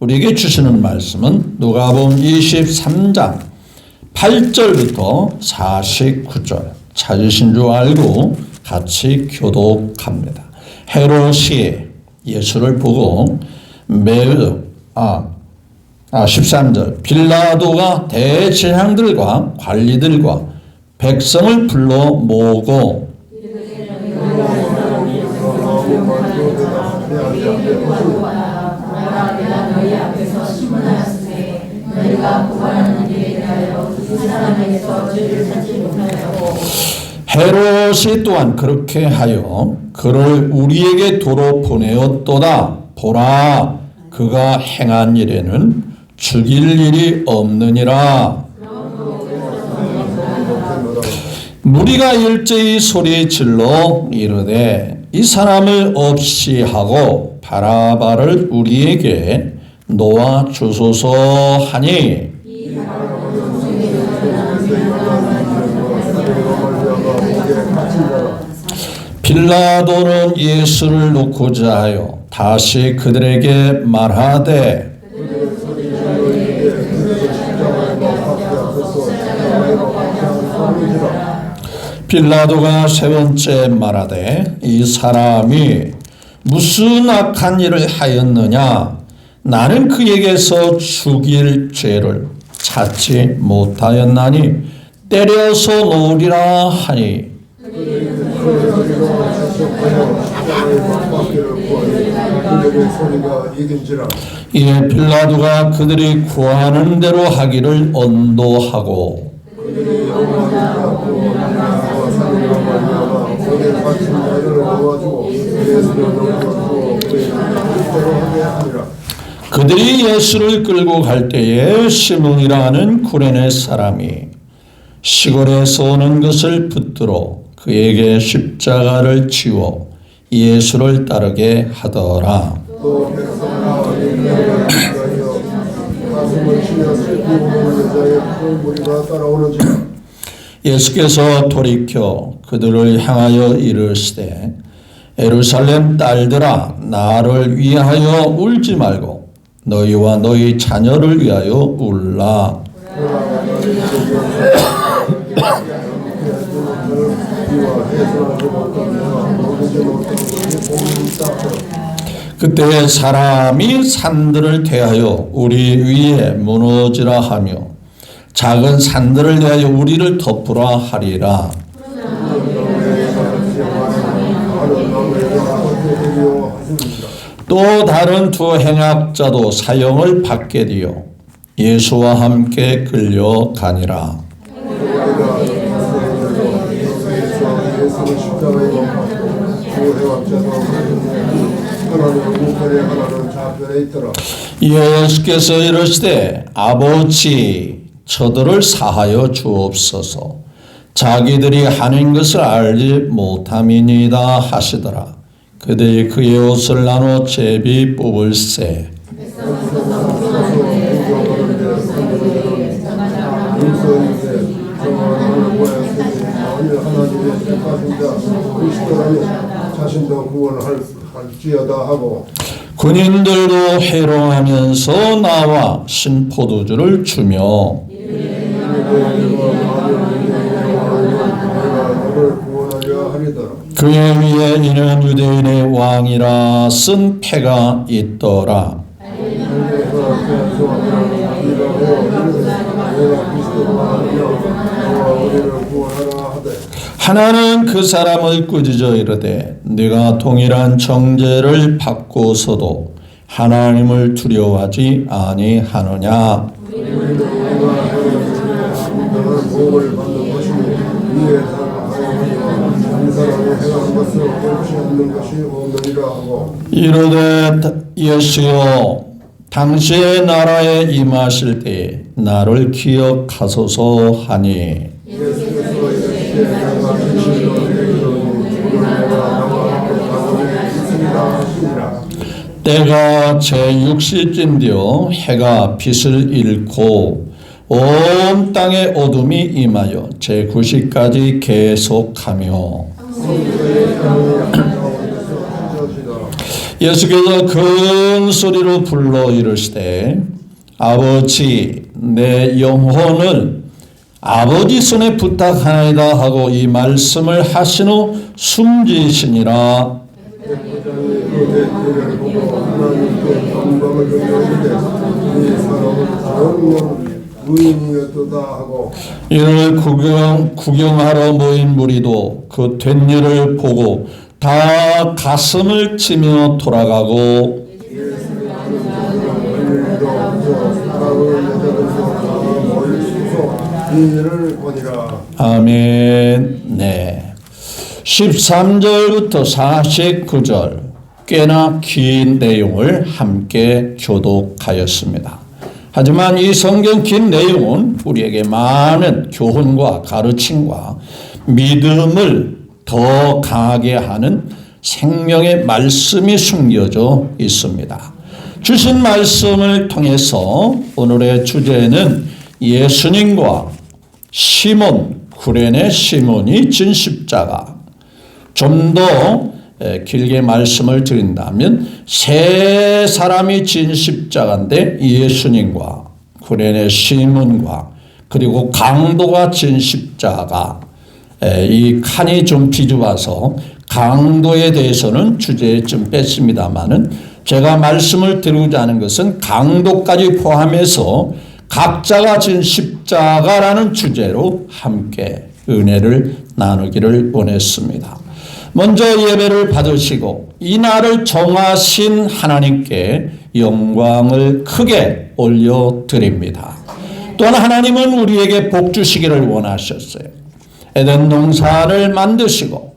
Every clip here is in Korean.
우리에게 주시는 말씀은 누가복음 23장 8절부터 49절 찾으신 줄 알고 같이 교독합니다. 헤롯이 예수를 보고 13절 빌라도가 대제사장들과 관리들과 백성을 불러 모으고 너희 앞에서 신문하였으되 너희가 고발하는 일에 대하여 그 사람에게서 죄를 찾지 못하였고 헤롯이 또한 그렇게 하여 그를 우리에게 도로 보내었도다. 보라, 그가 행한 일에는 죽일 일이 없느니라. 무리가 일제히 소리 질러 이르되 이 사람을 없이 하고 바라바를 우리에게 놓아 주소서 하니 빌라도는 예수를 놓고자 하여 다시 그들에게 말하되 빌라도가 세 번째 말하되 이 사람이 무슨 악한 일을 하였느냐? 나는 그에게서 죽일 죄를 찾지 못하였나니 때려서 놓으리라 하니 이에 빌라도가 그들이 구하는 대로 하기를 언도하고 그들이 예수를 끌고 갈 때에 시몬이라는 구레네 사람이 시골에서 오는 것을 붙들어 그에게 십자가를 지워 예수를 따르게 하더라. 예수께서 돌이켜 그들을 향하여 이르시되 예루살렘 딸들아 나를 위하여 울지 말고 너희와 너희 자녀를 위하여 울라. 그때 사람이 산들을 대하여 우리 위에 무너지라 하며 작은 산들을 대하여 우리를 덮으라 하리라. 또 다른 두 행악자도 사형을 받게 되어 예수와 함께 끌려가니라. 예수께서 이르시되 아버지 저들을 사하여 주옵소서 자기들이 하는 것을 알지 못함이니이다 하시더라. 그들이 그의 옷을 나눠 제비 뽑을세 자신도 구원할지어다 하고 군인들도 회롱하면서 나와 신포도주를 주며 그의 위에 이는 유대인의 왕이라 쓴 패가 있더라. 하나는 그 사람을 꾸짖어 이르되 네가 동일한 정죄를 받고서도 하나님을 두려워하지 아니하느냐. 이르되 예수여 당시의 나라에 임하실 때에 나를 기억하소서 하니 때가 제6시쯤되어 해가 빛을 잃고 온 땅에 어둠이 임하여 제9시까지 계속하며 예수께서 큰 소리로 불러 이르시되 아버지 내 영혼을 아버지 손에 부탁하나이다 하고 이 말씀을 하신 후 숨지시니라. 이를 구경하러 모인 무리도 그 된 일을 보고 다 가슴을 치며 돌아가고 아멘. 네. 13절부터 49절 꽤나 긴 내용을 함께 교독하였습니다. 하지만 이 성경 긴 내용은 우리에게 많은 교훈과 가르침과 믿음을 더 강하게 하는 생명의 말씀이 숨겨져 있습니다. 주신 말씀을 통해서 오늘의 주제는 예수님과 시몬, 구레네 시몬이 진 십자가. 좀 더 길게 말씀을 드린다면 세 사람이 진 십자가인데 예수님과 구레네 시몬과 그리고 강도가 진 십자가. 이 칸이 좀 뒤집어서 강도에 대해서는 주제에 좀 뺐습니다만은 제가 말씀을 드리고자 하는 것은 강도까지 포함해서 각자가 진 십자가라는 주제로 함께 은혜를 나누기를 원했습니다. 먼저 예배를 받으시고 이 날을 정하신 하나님께 영광을 크게 올려드립니다. 또한 하나님은 우리에게 복 주시기를 원하셨어요. 에덴 동산을 만드시고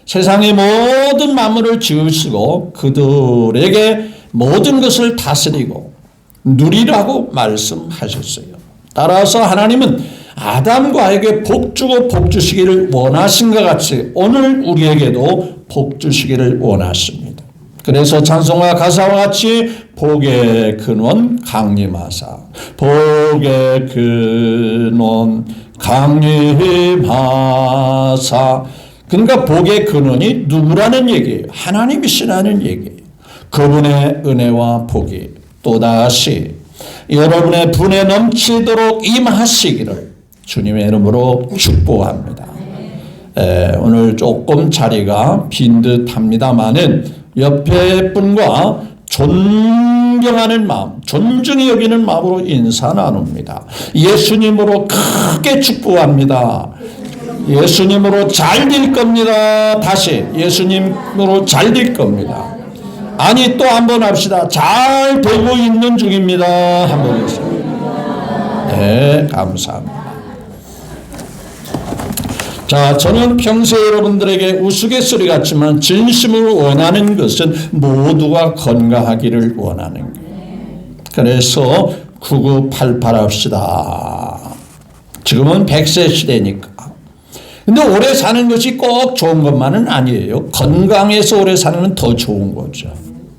세상의 모든 만물을 지으시고 그들에게 모든 것을 다스리고 누리라고 말씀하셨어요. 따라서 하나님은 아담과 에게 복 주고 복 주시기를 원하신 것 같이 오늘 우리에게도 복 주시기를 원하십니다. 그래서 찬송가 가사와 같이 복의 근원 강림하사 복의 근원 강림하사. 그러니까 복의 근원이 누구라는 얘기예요? 하나님이시라는 얘기예요. 그분의 은혜와 복이 또다시 여러분의 분에 넘치도록 임하시기를 주님의 이름으로 축복합니다. 오늘 조금 자리가 빈 듯합니다마는 옆에 분과 존경하는 마음, 존중히 여기는 마음으로 인사 나눕니다. 예수님으로 크게 축복합니다. 예수님으로 잘 될 겁니다. 다시 예수님으로 잘 될 겁니다. 아니 또 한번 합시다. 잘 되고 있는 중입니다. 한번 하겠습니다. 네, 감사합니다. 자, 저는 평소에 여러분들에게 우스갯소리 같지만 진심으로 원하는 것은 모두가 건강하기를 원하는 거예요. 그래서 9988 합시다. 지금은 100세 시대니까. 근데 오래 사는 것이 꼭 좋은 것만은 아니에요. 건강해서 오래 사는 건 더 좋은 거죠.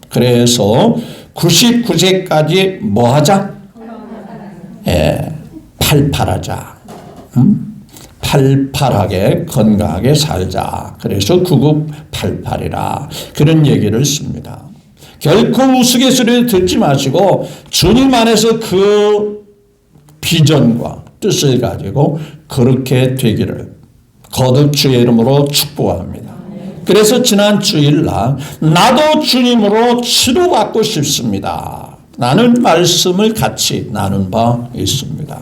그래서 99세까지 뭐 하자? 팔팔하자. 팔팔하게 건강하게 살자. 그래서 9988이라 그런 얘기를 씁니다. 결코 우스갯소리를 듣지 마시고 주님 안에서 그 비전과 뜻을 가지고 그렇게 되기를 거듭 주의 이름으로 축복합니다. 그래서 지난 주일날 나도 주님으로 치료받고 싶습니다. 나는 말씀을 같이 나눈 바 있습니다.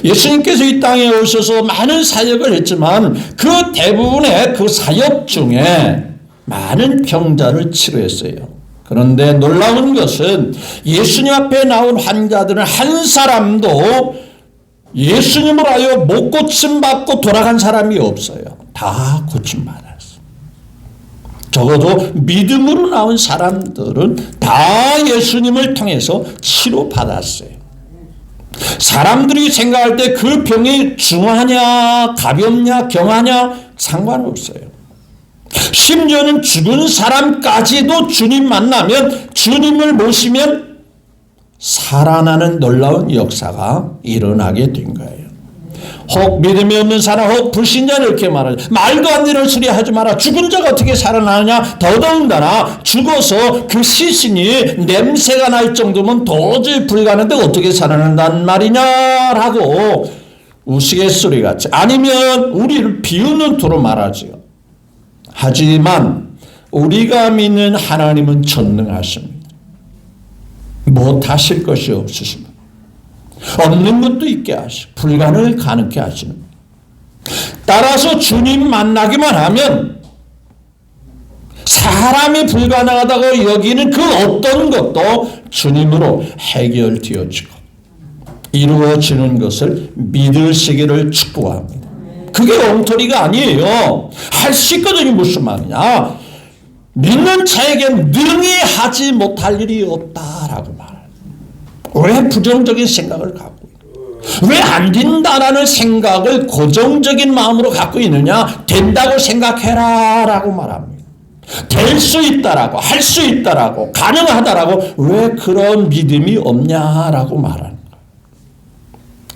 예수님께서 이 땅에 오셔서 많은 사역을 했지만 그 대부분의 그 사역 중에 많은 병자를 치료했어요. 그런데 놀라운 것은 예수님 앞에 나온 환자들은 한 사람도 예수님으로 하여 못 고침받고 돌아간 사람이 없어요. 다 고침받았어요. 적어도 믿음으로 나온 사람들은 다 예수님을 통해서 치료받았어요. 사람들이 생각할 때 그 병이 중하냐 가볍냐 경하냐 상관없어요. 심지어는 죽은 사람까지도 주님 만나면 주님을 모시면 살아나는 놀라운 역사가 일어나게 된 거예요. 혹 믿음이 없는 사람, 혹 불신자 이렇게 말하죠. 말도 안 되는 소리 하지 마라. 죽은 자가 어떻게 살아나느냐. 더더군다나 죽어서 그 시신이 냄새가 날 정도면 도저히 불가능한데 어떻게 살아난단 말이냐라고 우스갯소리같이, 아니면 우리를 비웃는 투로 말하지요. 하지만 우리가 믿는 하나님은 전능하십니다. 못하실 것이 없으십니다. 없는 것도 있게 하시고 불가능을 가능케 하시는, 따라서 주님 만나기만 하면 사람이 불가능하다고 여기는 그 어떤 것도 주님으로 해결되어지고 이루어지는 것을 믿으시기를 축복합니다. 그게 엉터리가 아니에요. 할 수 있거든요. 무슨 말이냐. 믿는 자에게 능히 하지 못할 일이 없다라고 말해요. 왜 부정적인 생각을 갖고 있느냐. 왜 안 된다라는 생각을 고정적인 마음으로 갖고 있느냐. 된다고 생각해라 라고 말합니다. 될 수 있다라고, 할 수 있다라고, 가능하다라고 왜 그런 믿음이 없냐라고 말하는 거예요.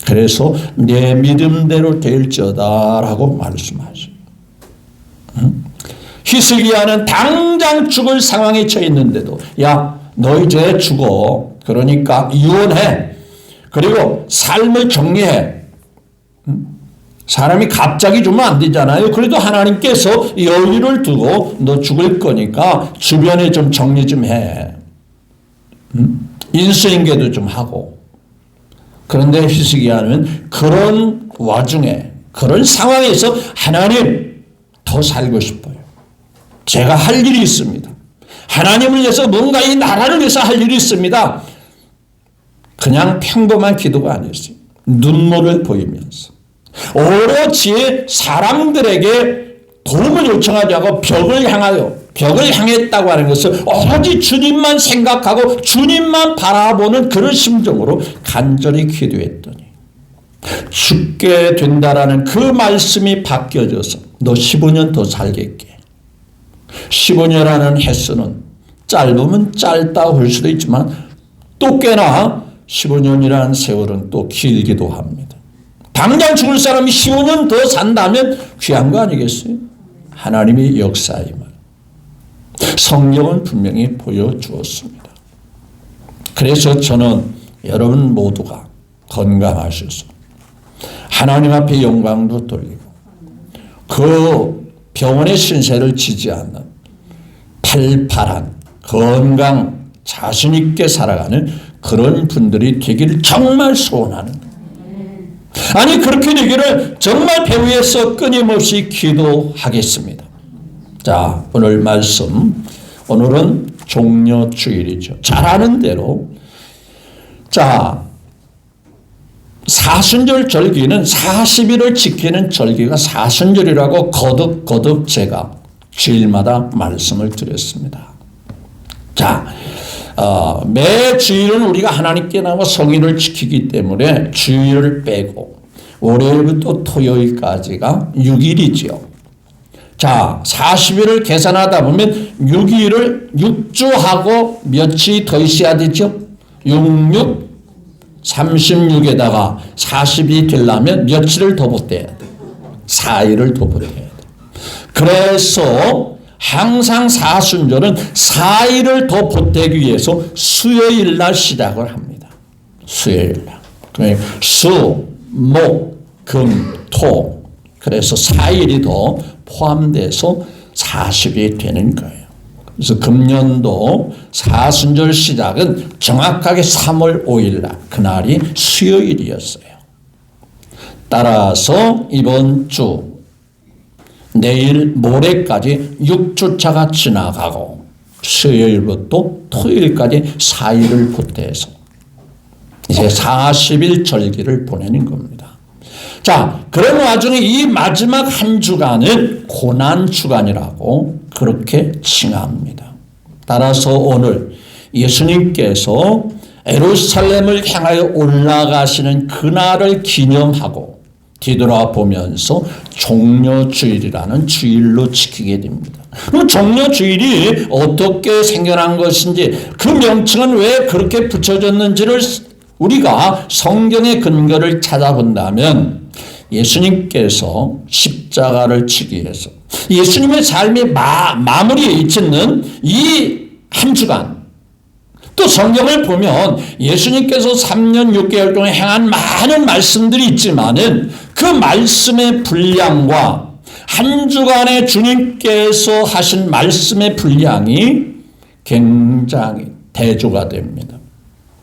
그래서 내 믿음대로 될지어다라고 말씀하죠. 히스기야는 당장 죽을 상황에 처해 있는데도, 야, 너 이제 죽어. 그러니까 이혼해. 그리고 삶을 정리해. 사람이 갑자기 주면 안 되잖아요. 그래도 하나님께서 여유를 두고 너 죽을 거니까 주변에 좀 정리 좀 해. 인수인계도 좀 하고. 그런데 히스기야는 그런 와중에, 그런 상황에서 하나님 더 살고 싶어요. 제가 할 일이 있습니다. 하나님을 위해서 뭔가 이 나라를 위해서 할 일이 있습니다. 그냥 평범한 기도가 아니었어요. 눈물을 보이면서 오로지 사람들에게 도움을 요청하지 않고 벽을 향했다고 하는 것을 오로지 주님만 생각하고 주님만 바라보는 그런 심정으로 간절히 기도했더니 죽게 된다라는 그 말씀이 바뀌어져서 너 15년 더 살겠게. 15년이라는 횟수는 짧으면 짧다 할 수도 있지만 또 꽤나 15년이라는 세월은 또 길기도 합니다. 당장 죽을 사람이 15년 더 산다면 귀한 거 아니겠어요? 하나님의 역사임을 성경은 분명히 보여주었습니다. 그래서 저는 여러분 모두가 건강하셔서 하나님 앞에 영광도 돌리고 그 병원의 신세를 지지 않는 팔팔한 건강 자신 있게 살아가는 그런 분들이 되기를 정말 소원하는 거예요. 아니 그렇게 되기를 정말 배후에서 끊임없이 기도하겠습니다. 자, 오늘 말씀, 오늘은 종려주일이죠. 잘 아는 대로 자, 사순절 절기는 40일을 지키는 절기가 사순절이라고 거듭 제가 주일마다 말씀을 드렸습니다. 자, 매 주일은 우리가 하나님께 나와 성일을 지키기 때문에 주일을 빼고 월요일부터 토요일까지가 6일이죠. 자, 40일을 계산하다 보면 6일을 6주하고 며칠이 더 있어야 되죠? 66, 36에다가 40이 되려면 며칠을 더 보태야 돼? 4일을 더 보태야 돼. 그래서 항상 사순절은 4일을 더 보태기 위해서 수요일 날 시작을 합니다. 수요일 날. 수, 목, 금, 토. 그래서 4일이 더 포함돼서 40이 되는 거예요. 그래서 금년도 사순절 시작은 정확하게 3월 5일 날, 그날이 수요일이었어요. 따라서 이번 주 내일 모레까지 6주차가 지나가고 수요일부터 토요일까지 4일을 보태서 이제 40일 절기를 보내는 겁니다. 자, 그런 와중에 이 마지막 한 주간은 고난주간이라고 그렇게 칭합니다. 따라서 오늘 예수님께서 예루살렘을 향하여 올라가시는 그날을 기념하고 뒤돌아보면서 종려주일이라는 주일로 지키게 됩니다. 그럼 종려주일이 어떻게 생겨난 것인지, 그 명칭은 왜 그렇게 붙여졌는지를 우리가 성경의 근거를 찾아본다면 예수님께서 십자가를 치기 위해서 예수님의 삶이 마무리에 짓는 이 한 주간, 또 성경을 보면 예수님께서 3년 6개월 동안 행한 많은 말씀들이 있지만은 그 말씀의 분량과 한 주간에 주님께서 하신 말씀의 분량이 굉장히 대조가 됩니다.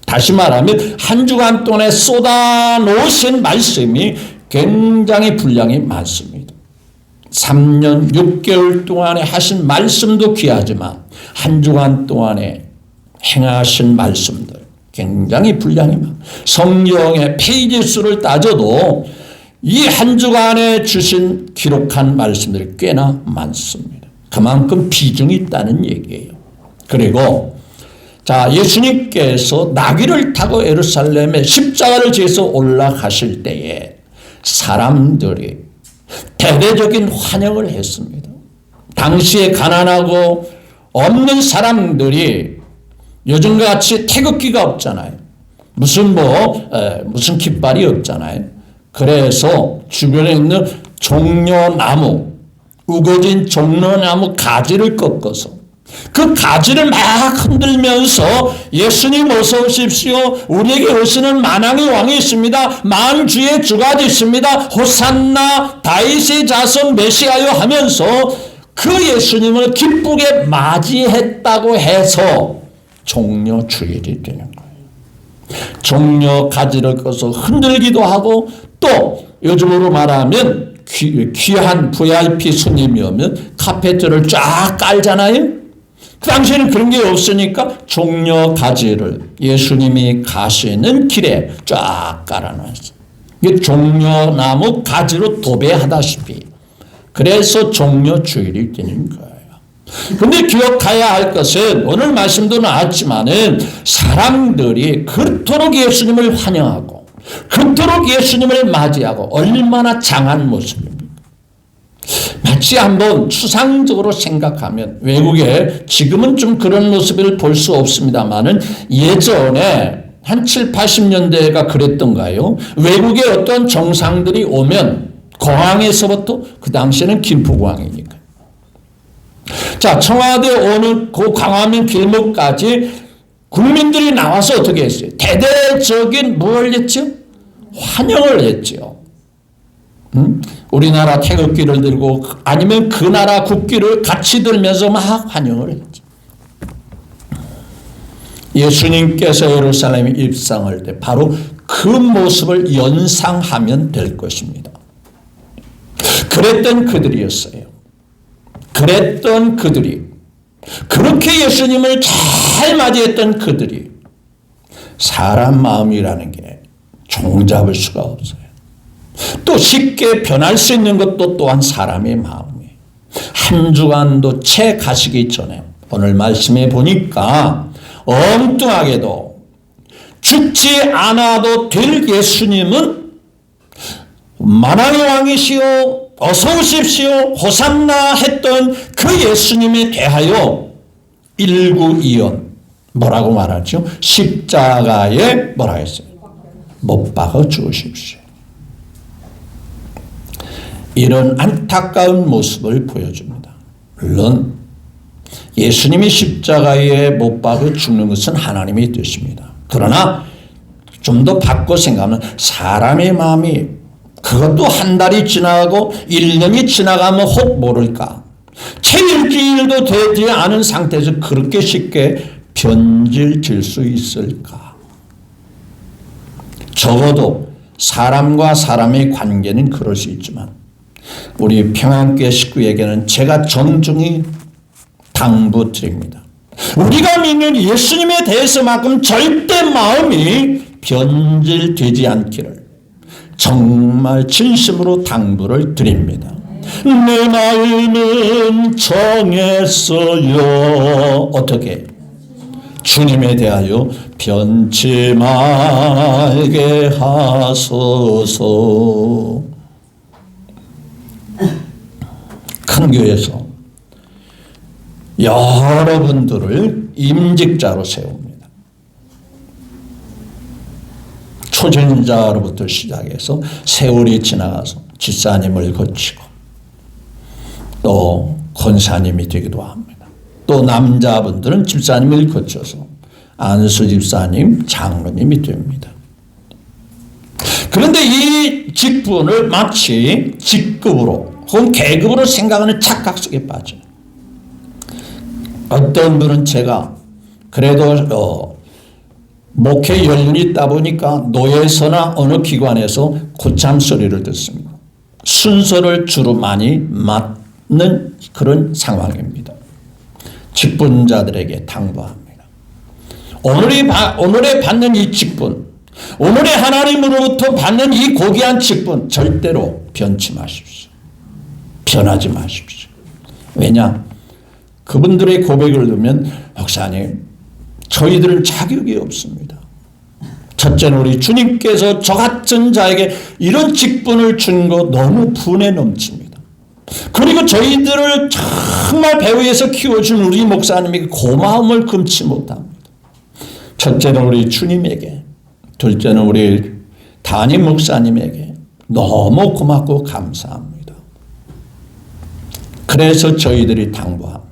다시 말하면 한 주간 동안에 쏟아놓으신 말씀이 굉장히 분량이 많습니다. 3년 6개월 동안에 하신 말씀도 귀하지만 한 주간 동안에 행하신 말씀들 굉장히 분량이 많아요. 성경의 페이지 수를 따져도 이 한 주간에 주신 기록한 말씀들이 꽤나 많습니다. 그만큼 비중이 있다는 얘기예요. 그리고 자, 예수님께서 나귀를 타고 예루살렘에 십자가를 지어서 올라가실 때에 사람들이 대대적인 환영을 했습니다. 당시에 가난하고 없는 사람들이 요즘과 같이 태극기가 없잖아요. 무슨 깃발이 없잖아요. 그래서 주변에 있는 종려나무, 우거진 종려나무 가지를 꺾어서 그 가지를 막 흔들면서 예수님 어서 오십시오. 우리에게 오시는 만왕의 왕이 있습니다. 만주의 주가 있습니다. 호산나 다윗의 자손 메시아여 하면서 그 예수님을 기쁘게 맞이했다고 해서 종려주일이 되는 거예요. 종려 가지를 꺼서 흔들기도 하고 또 요즘으로 말하면 귀한 VIP 손님이 오면 카페트를 쫙 깔잖아요. 그 당시에는 그런 게 없으니까 종려 가지를 예수님이 가시는 길에 쫙 깔아놨어요. 이게 종려나무 가지로 도배하다시피 그래서 종려주일이 되는 거예요. 그런데 기억해야 할 것은 오늘 말씀도 나왔지만은 사람들이 그토록 예수님을 환영하고 그토록 예수님을 맞이하고 얼마나 장한 모습입니까? 마치 한번 추상적으로 생각하면 외국에 지금은 좀 그런 모습을 볼 수 없습니다만은 예전에 한 7, 80년대가 그랬던가요? 외국에 어떤 정상들이 오면 공항에서부터 그 당시에는 김포공항이니까. 자, 청와대 오는 그 광화문 길목까지 국민들이 나와서 어떻게 했어요? 대대적인 뭘 했죠? 환영을 했죠. 우리나라 태극기를 들고 아니면 그 나라 국기를 같이 들면서 막 환영을 했죠. 예수님께서 예루살렘에 입성할 때 바로 그 모습을 연상하면 될 것입니다. 그랬던 그들이었어요. 그랬던 그들이 그렇게 예수님을 잘 맞이했던 그들이 사람 마음이라는 게 종잡을 수가 없어요. 또 쉽게 변할 수 있는 것도 또한 사람의 마음이에요. 한 주간도 채 가시기 전에 오늘 말씀해 보니까 엉뚱하게도 죽지 않아도 될 예수님은 만왕의 왕이시오 어서 오십시오 호산나 했던 그 예수님에 대하여 일구이연 뭐라고 말하죠? 십자가에 뭐라 했어요? 못 박아 주십시오. 이런 안타까운 모습을 보여줍니다. 물론 예수님이 십자가에 못 박아 죽는 것은 하나님의 뜻입니다. 그러나 좀 더 바꿔 생각하면 사람의 마음이 그것도 한 달이 지나가고 1년이 지나가면 혹 모를까. 채 일주일도 되지 않은 상태에서 그렇게 쉽게 변질될 수 있을까. 적어도 사람과 사람의 관계는 그럴 수 있지만 우리 평안교회 식구에게는 제가 정중히 당부드립니다. 우리가 믿는 예수님에 대해서만큼 절대 마음이 변질되지 않기를 정말 진심으로 당부를 드립니다. 내 마음은 정했어요. 어떻게? 주님에 대하여 변치 말게 하소서. 큰 교회에서 여러분들을 임직자로 세웁니다. 초전자로부터 시작해서 세월이 지나가서 집사님을 거치고 또 권사님이 되기도 합니다. 또 남자분들은 집사님을 거쳐서 안수 집사님, 장로님이 됩니다. 그런데 이 직분을 마치 직급으로 혹은 계급으로 생각하는 착각 속에 빠져요. 어떤 분은 제가 그래도 목회 연륜이 있다 보니까 노예서나 어느 기관에서 고참 소리를 듣습니다. 순서를 주로 많이 맡는 그런 상황입니다. 직분자들에게 당부합니다. 오늘에 받는 이 직분, 오늘의 하나님으로부터 받는 이 고귀한 직분 절대로 변치 마십시오. 변하지 마십시오. 왜냐? 그분들의 고백을 들으면 목사님, 저희들은 자격이 없습니다. 첫째는 우리 주님께서 저 같은 자에게 이런 직분을 준 거 너무 분에 넘칩니다. 그리고 저희들을 정말 배후에서 키워준 우리 목사님에게 고마움을 금치 못합니다. 첫째는 우리 주님에게, 둘째는 우리 담임 목사님에게 너무 고맙고 감사합니다. 그래서 저희들이 당부합니다.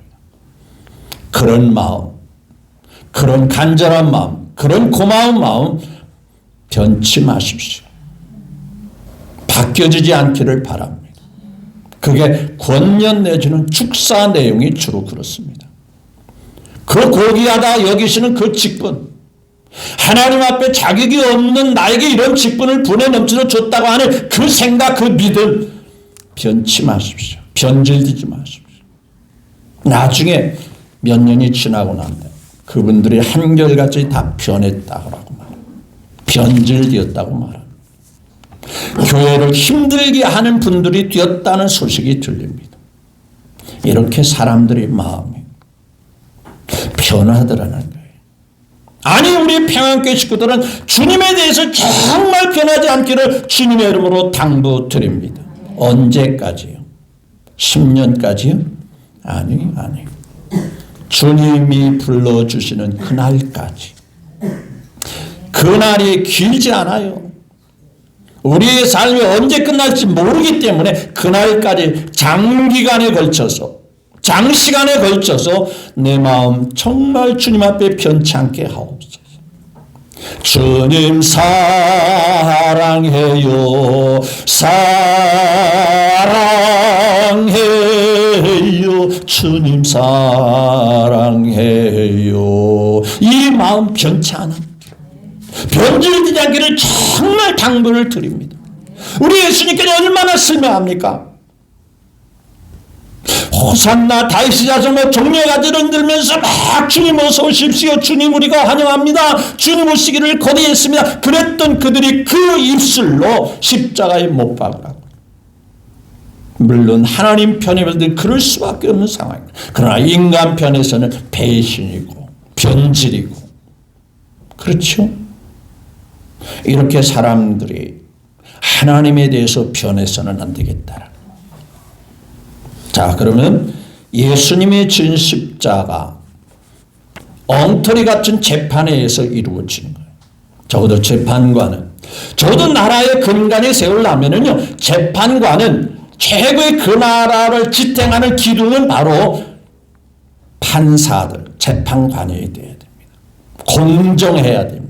그런 마음, 그런 간절한 마음, 그런 고마운 마음 변치 마십시오. 바뀌어지지 않기를 바랍니다. 그게 권면 내주는 축사 내용이 주로 그렇습니다. 그 고귀하다 여기시는 그 직분, 하나님 앞에 자격이 없는 나에게 이런 직분을 분에 넘쳐서 줬다고 하는 그 생각, 그 믿음 변치 마십시오. 변질되지 마십시오. 나중에 몇 년이 지나고 나면 그분들이 한결같이 다 변했다고 말합니다. 변질되었다고 말합니다. 교회를 힘들게 하는 분들이 되었다는 소식이 들립니다. 이렇게 사람들의 마음이 변하더라는 거예요. 아니, 우리 평안교회 식구들은 주님에 대해서 정말 변하지 않기를 주님의 이름으로 당부드립니다. 언제까지요? 10년까지요? 아니. 주님이 불러주시는 그날까지. 그날이 길지 않아요. 우리의 삶이 언제 끝날지 모르기 때문에 그날까지 장시간에 걸쳐서 내 마음 정말 주님 앞에 변치 않게 하옵소서. 주님 사랑해요. 주님 사랑해요. 이 마음 변치 않아. 변질되지 않기를 정말 당부를 드립니다. 우리 예수님께서 얼마나 설명합니까? 호산나 다윗의 자손 종려가지를 흔들면서 막 주님 어서 오십시오. 주님 우리가 환영합니다. 주님 오시기를 고대했습니다. 그랬던 그들이 그 입술로 십자가에 못 박으라고. 물론 하나님 편에서는 그럴 수밖에 없는 상황입니다. 그러나 인간 편에서는 배신이고 변질이고 그렇죠? 이렇게 사람들이 하나님에 대해서 변해서는 안 되겠다. 자, 그러면 예수님의 진 십자가 엉터리 같은 재판에 의해서 이루어지는 거예요. 적어도 재판관은, 적어도 나라의 근간이 세우려면은요, 재판관은 최고의 그 나라를 지탱하는 기둥은 바로 판사들, 재판관이 돼야 됩니다. 공정해야 됩니다.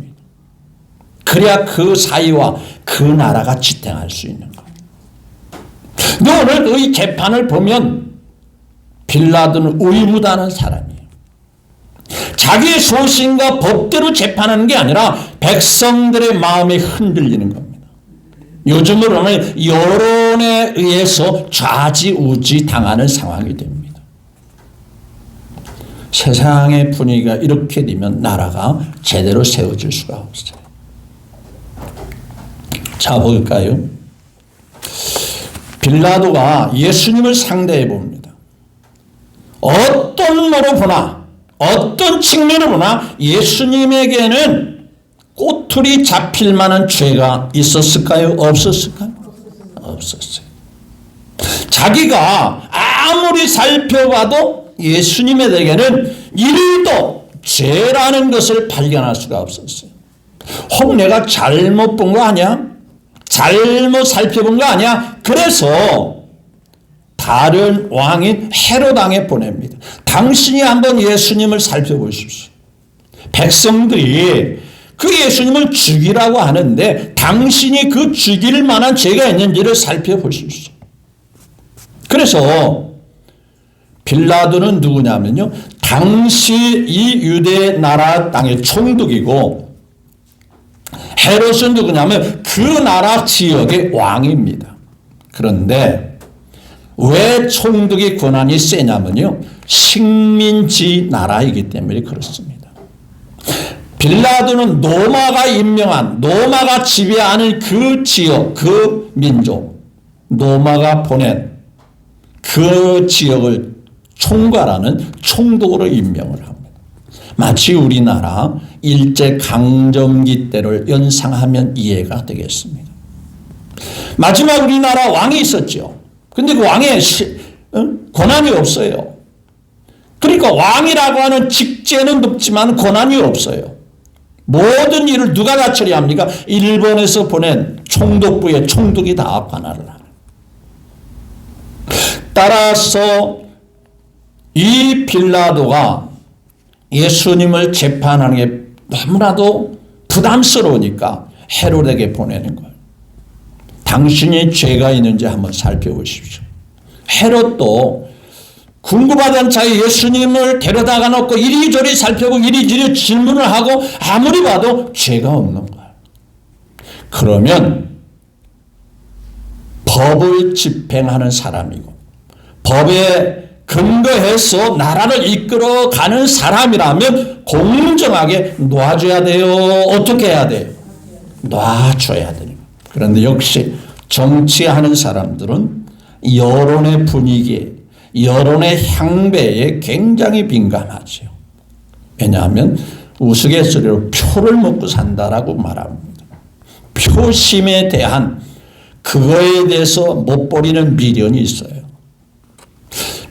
그래야 그 사회와 그 나라가 지탱할 수 있는 거예요. 근데 오늘 이 재판을 보면 빌라도는 의무다는 사람이에요. 자기의 소신과 법대로 재판하는 게 아니라 백성들의 마음이 흔들리는 겁니다. 요즘으로는 여론에 의해서 좌지우지 당하는 상황이 됩니다. 세상의 분위기가 이렇게 되면 나라가 제대로 세워질 수가 없어요. 자, 볼까요? 빌라도가 예수님을 상대해 봅니다. 어떤 모로 보나, 어떤 측면으로 보나 예수님에게는 꼬투리 잡힐 만한 죄가 있었을까요? 없었을까요? 없었어요. 자기가 아무리 살펴봐도 예수님에게는 일도 죄라는 것을 발견할 수가 없었어요. 혹 내가 잘못 본 거 아니야? 잘못 살펴본 거 아니야? 그래서 다른 왕인 헤롯 왕에 보냅니다. 당신이 한번 예수님을 살펴보십시오. 백성들이 그 예수님을 죽이라고 하는데 당신이 그 죽일 만한 죄가 있는지를 살펴보십시오. 그래서 빌라도는 누구냐면요, 당시 이 유대 나라 땅의 총독이고, 헤롯은 누구냐면 그 나라 지역의 왕입니다. 그런데 왜 총독의 권한이 세냐면요, 식민지 나라이기 때문에 그렇습니다. 빌라도는 로마가 임명한, 로마가 지배하는 그 지역, 그 민족, 로마가 보낸 그 지역을 총괄하는 총독으로 임명을 합니다. 마치 우리나라 일제강점기 때를 연상하면 이해가 되겠습니다. 마지막 우리나라 왕이 있었죠. 근데 그 왕의 권한이 없어요. 그러니까 왕이라고 하는 직제는 높지만 권한이 없어요. 모든 일을 누가 다 처리합니까? 일본에서 보낸 총독부의 총독이 다 관할을 하는. 따라서 이 빌라도가 예수님을 재판하는 게 너무나도 부담스러우니까 헤롯에게 보내는 거예요. 당신이 죄가 있는지 한번 살펴보십시오. 헤롯도 궁금하던 차에 예수님을 데려다가 놓고 이리저리 살펴보고 이리저리 질문을 하고 아무리 봐도 죄가 없는 거예요. 그러면 법을 집행하는 사람이고 법에 근거해서 나라를 이끌어가는 사람이라면 공정하게 놔줘야 돼요? 어떻게 해야 돼요? 놔줘야 돼요. 그런데 역시 정치하는 사람들은 여론의 분위기에, 여론의 향배에 굉장히 민감하죠. 왜냐하면 우스갯소리로 표를 먹고 산다라고 말합니다. 표심에 대한 그거에 대해서 못 버리는 미련이 있어요.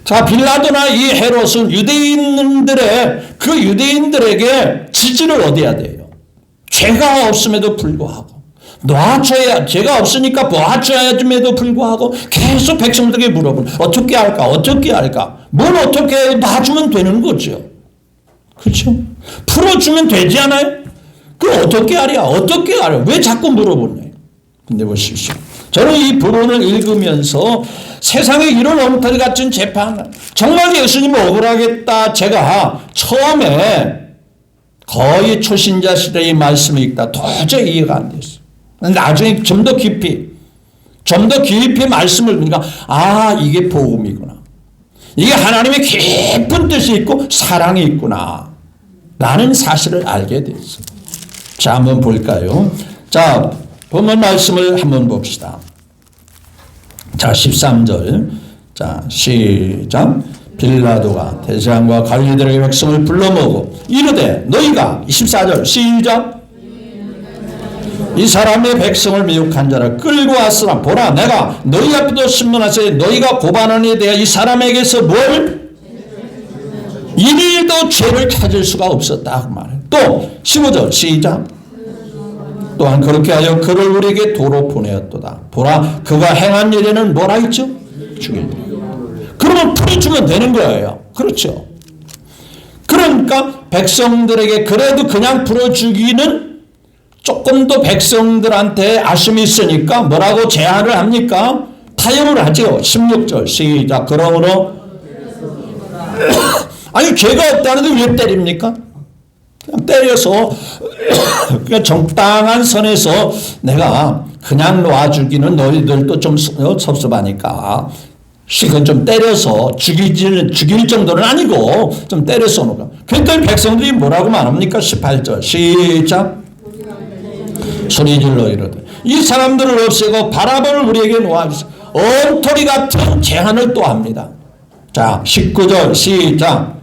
자, 빌라도나 이 헤롯은 그 유대인들에게 지지를 얻어야 돼요. 죄가 없음에도 불구하고 놔줘야, 죄가 없으니까 놔줘야임에도 불구하고 계속 백성들에게 물어보는, 어떻게 할까? 어떻게 할까? 뭘 어떻게 해요? 놔주면 되는 거죠. 그렇죠? 풀어주면 되지 않아요? 그럼 어떻게 하랴? 어떻게 하랴? 왜 자꾸 물어보냐? 근데 보십시오. 저는 이 부분을 읽으면서 세상에 이런 엉터리 같은 재판, 정말 예수님을 억울하겠다. 제가 처음에 거의 초신자 시대의 말씀을 읽다 도저히 이해가 안 됐어요. 나중에 좀 더 깊이 말씀을 보니까 이게 복음이구나. 이게 하나님의 깊은 뜻이 있고 사랑이 있구나 라는 사실을 알게 됐어요. 자, 한번 볼까요? 자, 본문 말씀을 한번 봅시다. 자, 13절. 자, 시작. 빌라도가 대제사장과 관리들의 백성을 불러 모으고 이르되 너희가, 24절 시작. 이 사람의 백성을 미혹한 자를 끌고 왔으나 보라, 내가 너희 앞에도 신문하세 너희가 고발하는 데 대하여 이 사람에게서 뭘? 이리도 죄를 찾을 수가 없었다 그 말이에요. 또 15절 시작. 또한 그렇게 하여 그를 우리에게 도로 보내었도다. 보라, 그가 행한 일에는 뭐라 했죠? 죽일. 그러면 풀어주면 되는 거예요. 그렇죠. 그러니까 백성들에게 그래도 그냥 풀어주기는 조금 더 백성들한테 아쉬움이 있으니까 뭐라고 제안을 합니까? 타협을 하죠. 16절 시작. 그러므로 아니 죄가 없다는데 왜 때립니까? 그냥 때려서 그냥 적당한 선에서 내가 그냥 놔주기는 너희들도 좀 섭섭하니까 실컷 좀 때려서 죽일 정도는 아니고 좀 때려서 놓을까. 그랬더니 백성들이 뭐라고 말합니까? 18절 시작. 소리질러 이르되 이 사람들을 없애고 바라바를 우리에게 놓아주세요. 엉터리 같은 제안을 또 합니다. 자, 19절 시작.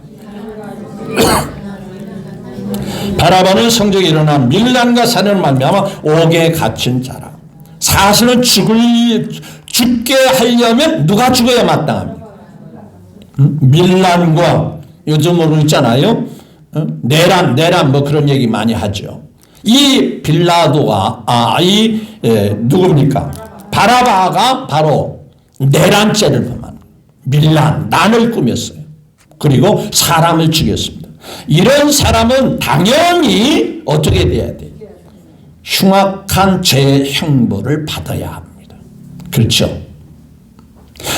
바라바는 성적이 일어난 밀란과 사내를 말미암아 옥에 갇힌 자라. 사실은 죽게 하려면 누가 죽어야 마땅합니까? 밀란과 요즘 모르고 있잖아요. 내란 뭐 그런 얘기 많이 하죠. 이 빌라도가 누굽니까? 바라바가 바로 내란죄를 범한 난을 꾸몄어요. 그리고 사람을 죽였습니다. 이런 사람은 당연히 어떻게 돼야 돼요? 흉악한 죄의 형벌을 받아야 합니다. 그렇죠?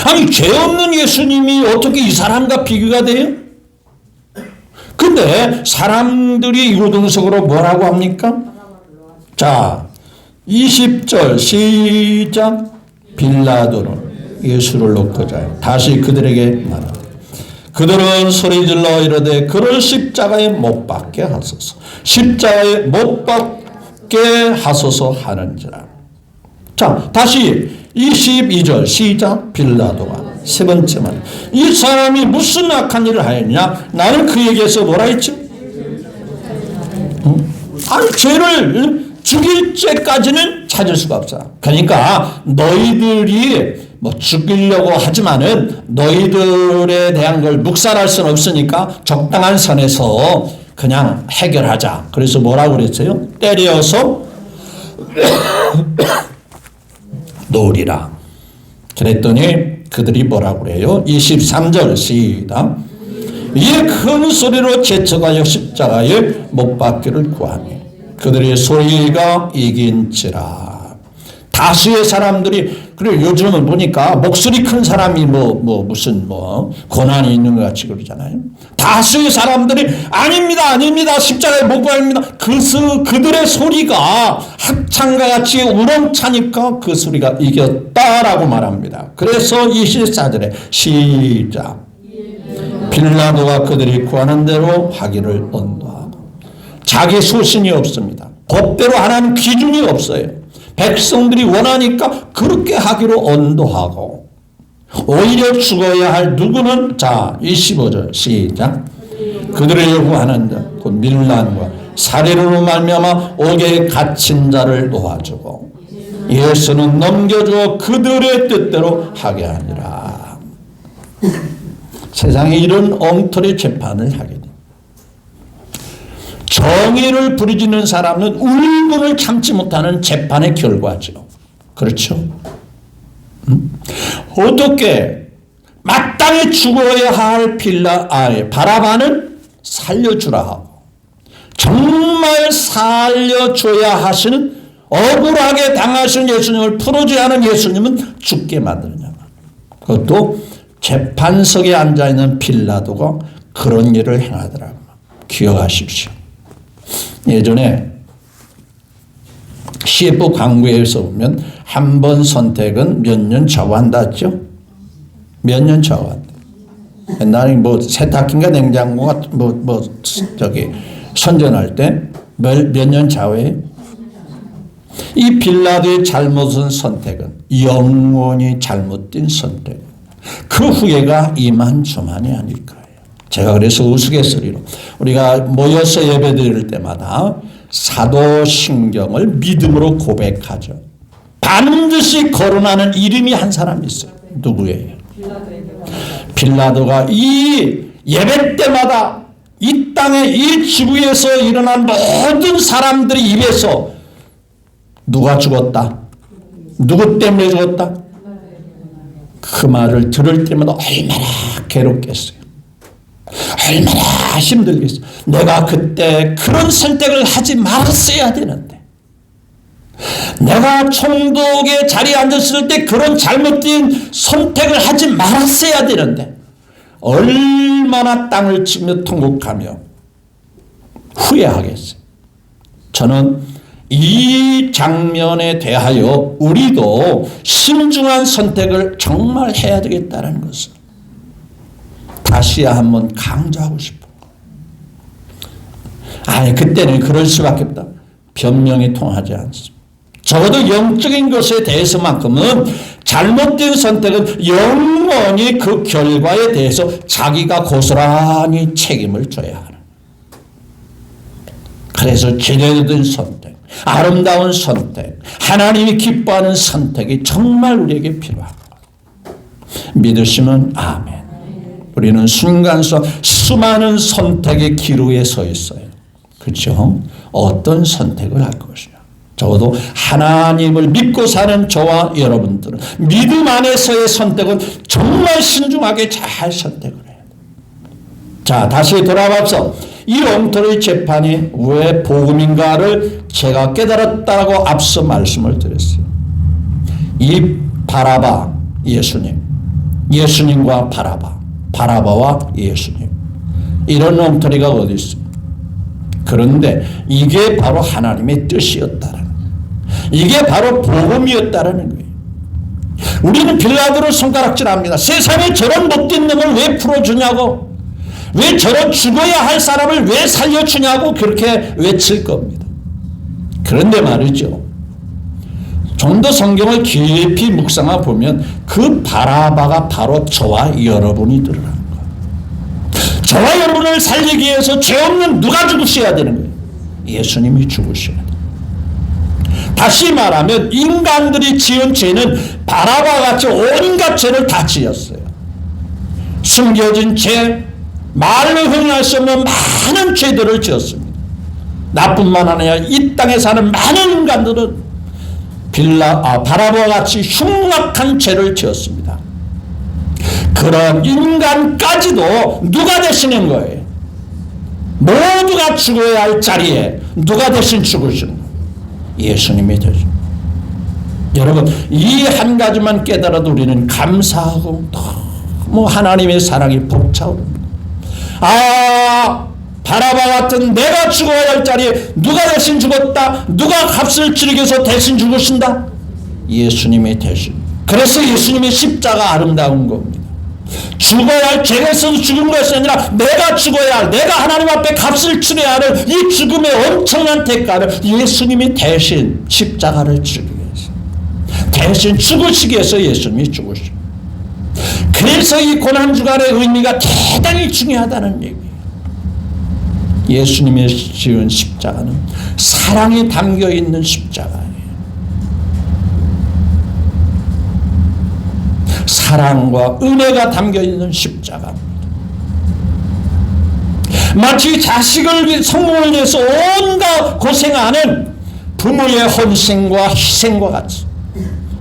아니, 죄 없는 예수님이 어떻게 이 사람과 비교가 돼요? 근데 사람들이 이구동성으로 뭐라고 합니까? 자, 20절 시작. 빌라도는 예수를 놓고자 다시 그들에게 말하라. 그들은 소리질러 이르되 그를 십자가에 못 박게 하소서. 십자가에 못 박게 하소서 하는지라. 자, 다시 22절 시작. 빌라도가 세 번째 말. 이 사람이 무슨 악한 일을 하였냐? 나는 그에게서 뭐라 했죠? 아니, 죄를 죽일 죄까지는 찾을 수가 없어. 그러니까 너희들이 뭐 죽이려고 하지만은 너희들에 대한 걸 묵살할 수는 없으니까 적당한 선에서 그냥 해결하자. 그래서 뭐라고 그랬어요? 때려서 놓으리라. 그랬더니 그들이 뭐라고 그래요? 23절 시작. 이에 큰 소리로 제쳐가여 십자가에 못 박기를 구하니 그들의 소리가 이긴지라. 다수의 사람들이, 그리고 요즘은 보니까 목소리 큰 사람이 무슨 고난이 있는 것 같이 그러잖아요. 다수의 사람들이 아닙니다 십자가에 못 박습니다. 그들의 소리가 합창과 같이 우렁차니까 그 소리가 이겼다라고 말합니다. 그래서 24절에 시작. 빌라도가 그들이 구하는 대로 하기를 언도하고. 자기 소신이 없습니다. 법대로 하라는 기준이 없어요. 백성들이 원하니까 그렇게 하기로 언도하고, 오히려 죽어야 할 누구는, 자 25절 시작. 그들의 요구하는데 그 밀란과 살해로 말미암아 옥에 갇힌 자를 놓아주고 예수는 넘겨주어 그들의 뜻대로 하게 하니라. 세상에 이런 엉터리 재판을 하게 됩니다. 정의를 부르짖는 사람은 울분을 참지 못하는 재판의 결과죠. 그렇죠? 어떻게 마땅히 죽어야 할 바라바는 살려주라 하고, 정말 살려줘야 하시는, 억울하게 당하신 예수님을 풀어줘야 하는 예수님은 죽게 만드느냐. 그것도 재판석에 앉아있는 빌라도가 그런 일을 행하더라고요. 기억하십시오. 예전에 CF 광고에서 보면 한 번 선택은 몇 년 좌우한다 했죠? 몇 년 좌우한다. 옛날에 세탁기인가 냉장고가 선전할 때 몇 년 좌우해? 이 빌라도의 잘못은 선택은 영원히 잘못된 선택. 그 후회가 이만저만이 아닐 거예요. 제가 그래서 우스갯소리로 우리가 모여서 예배 드릴 때마다 사도신경을 믿음으로 고백하죠. 반드시 거론하는 이름이 한 사람이 있어요. 누구예요? 빌라도가 이 예배 때마다 이 땅에 이 지구에서 일어난 모든 사람들의 입에서 누가 죽었다? 누구 때문에 죽었다? 그 말을 들을 때마다 얼마나 괴롭겠어요. 얼마나 힘들겠어. 내가 그때 그런 선택을 하지 말았어야 되는데, 내가 총독의 자리에 앉았을 때 그런 잘못된 선택을 하지 말았어야 되는데, 얼마나 땅을 치며 통곡하며 후회하겠어요. 저는 이 장면에 대하여 우리도 신중한 선택을 정말 해야 되겠다는 것을 다시 한번 강조하고 싶어요. 아니, 그때는 그럴 수밖에 없다. 변명이 통하지 않습니다. 적어도 영적인 것에 대해서만큼은 잘못된 선택은 영원히 그 결과에 대해서 자기가 고스란히 책임을 져야 하는. 그래서 제대로 된 선택, 아름다운 선택, 하나님이 기뻐하는 선택이 정말 우리에게 필요합니다. 믿으시면 아멘. 우리는 순간순간 수많은 선택의 기로에 서 있어요. 그렇죠? 어떤 선택을 할 것이냐. 적어도 하나님을 믿고 사는 저와 여러분들은 믿음 안에서의 선택은 정말 신중하게 잘 선택을 해야 돼요. 자, 다시 돌아와서 이 엉터리 재판이 왜 복음인가를 제가 깨달았다고 앞서 말씀을 드렸어요. 이 바라바 예수님, 예수님과 바라바, 바라바와 예수님, 이런 엉터리가 어디 있어요? 그런데 이게 바로 하나님의 뜻이었다라는, 이게 바로 복음이었다라는 거예요. 우리는 빌라도를 손가락질합니다. 세상에 저런 못된 놈을 왜 풀어주냐고, 왜 저런 죽어야 할 사람을 왜 살려주냐고 그렇게 외칠 겁니다. 그런데 말이죠, 좀 더 성경을 깊이 묵상해 보면 그 바라바가 바로 저와 여러분이 드러나는 거예요. 저와 여러분을 살리기 위해서 죄 없는 누가 죽으셔야 되는 거예요? 예수님이 죽으셔야 돼요. 다시 말하면 인간들이 지은 죄는 바라바같이 온갖 죄를 다 지었어요. 숨겨진 죄, 말로 형용할 수 없는 많은 죄들을 지었습니다. 나뿐만 아니라 이 땅에 사는 많은 인간들은 바라바와 같이 흉악한 죄를 지었습니다. 그런 인간까지도 누가 되시는 거예요? 모두가 죽어야 할 자리에 누가 대신 죽으시는 거예요? 예수님이 되죠. 여러분, 이 한 가지만 깨달아도 우리는 감사하고 너무 하나님의 사랑이 벅차오릅니다. 바라바 같은 내가 죽어야 할 자리에 누가 대신 죽었다? 누가 값을 치르기 위해서 대신 죽으신다? 예수님이 대신. 그래서 예수님의 십자가 아름다운 겁니다. 죽어야 할 죄가 있어서 죽은 것이 아니라 내가 죽어야 할, 내가 하나님 앞에 값을 치러야 하는 이 죽음의 엄청난 대가를 예수님이 대신 십자가를 치르기 위해서, 대신 죽으시기 위해서 예수님이 죽으십니다. 그래서 이 고난주간의 의미가 대단히 중요하다는 얘기예요. 예수님이 지은 십자가는 사랑이 담겨있는 십자가예요. 사랑과 은혜가 담겨있는 십자가입니다. 마치 자식을 성공을 위해서 온갖 고생하는 부모의 헌신과 희생과 같이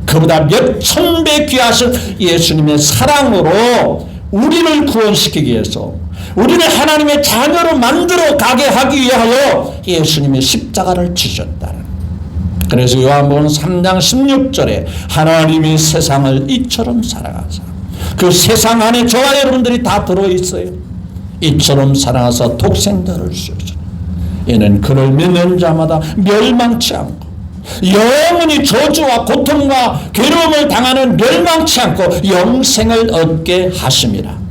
그보다 몇천 배 귀하신 예수님의 사랑으로 우리를 구원시키기 위해서, 우리를 하나님의 자녀로 만들어 가게 하기 위하여 예수님이 십자가를 지셨다는. 그래서 요한복음 3장 16절에 하나님이 세상을 이처럼 사랑하사, 그 세상 안에 저와 여러분들이 다 들어있어요. 이처럼 사랑하사 독생자를 주셨으니 이는 그를 믿는 자마다 멸망치 않고 영원히 저주와 고통과 괴로움을 당하는 멸망치 않고 영생을 얻게 하심이라.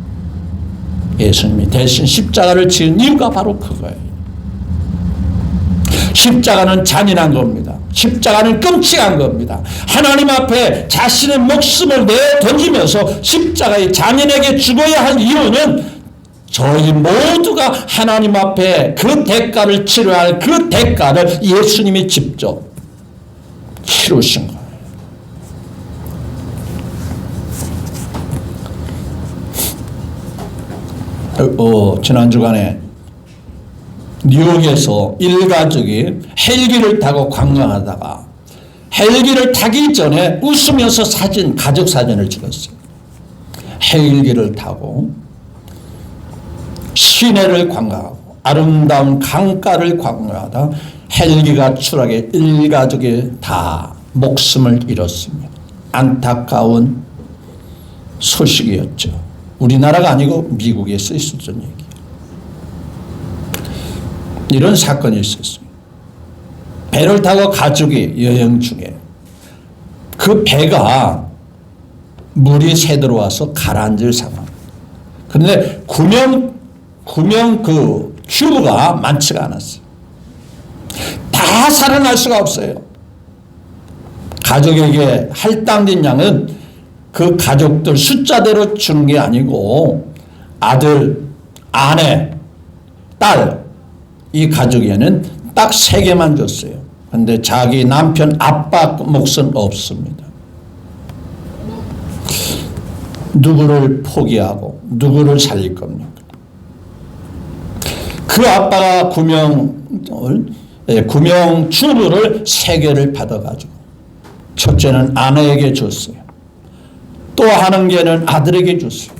예수님이 대신 십자가를 지은 이유가 바로 그거예요. 십자가는 잔인한 겁니다. 십자가는 끔찍한 겁니다. 하나님 앞에 자신의 목숨을 내던지면서 십자가의 잔인하게 죽어야 할 이유는 저희 모두가 하나님 앞에 그 대가를 치러야 할 그 대가를 예수님이 직접 치르신 거예요. 지난 주간에 뉴욕에서 일가족이 헬기를 타고 관광하다가 헬기를 타기 전에 웃으면서 가족 사진을 찍었어요. 헬기를 타고 시내를 관광하고 아름다운 강가를 관광하다 헬기가 추락해 일가족이 다 목숨을 잃었습니다. 안타까운 소식이었죠. 우리나라가 아니고 미국에서 있었던 얘기예요. 이런 사건이 있었어요. 배를 타고 가족이 여행 중에 그 배가 물이 새들어와서 가라앉을 상황. 그런데 구명 그 큐브가 많지가 않았어요. 다 살아날 수가 없어요. 가족에게 할당된 양은 그 가족들 숫자대로 주는 게 아니고 아들, 아내, 딸, 이 가족에는 딱 3개만 줬어요. 그런데 자기 남편, 아빠 몫은 없습니다. 누구를 포기하고 누구를 살릴 겁니까? 그 아빠가 구명을 구명 주부를 3개를 받아가지고 첫째는 아내에게 줬어요. 또 한 개는 아들에게 줬어요.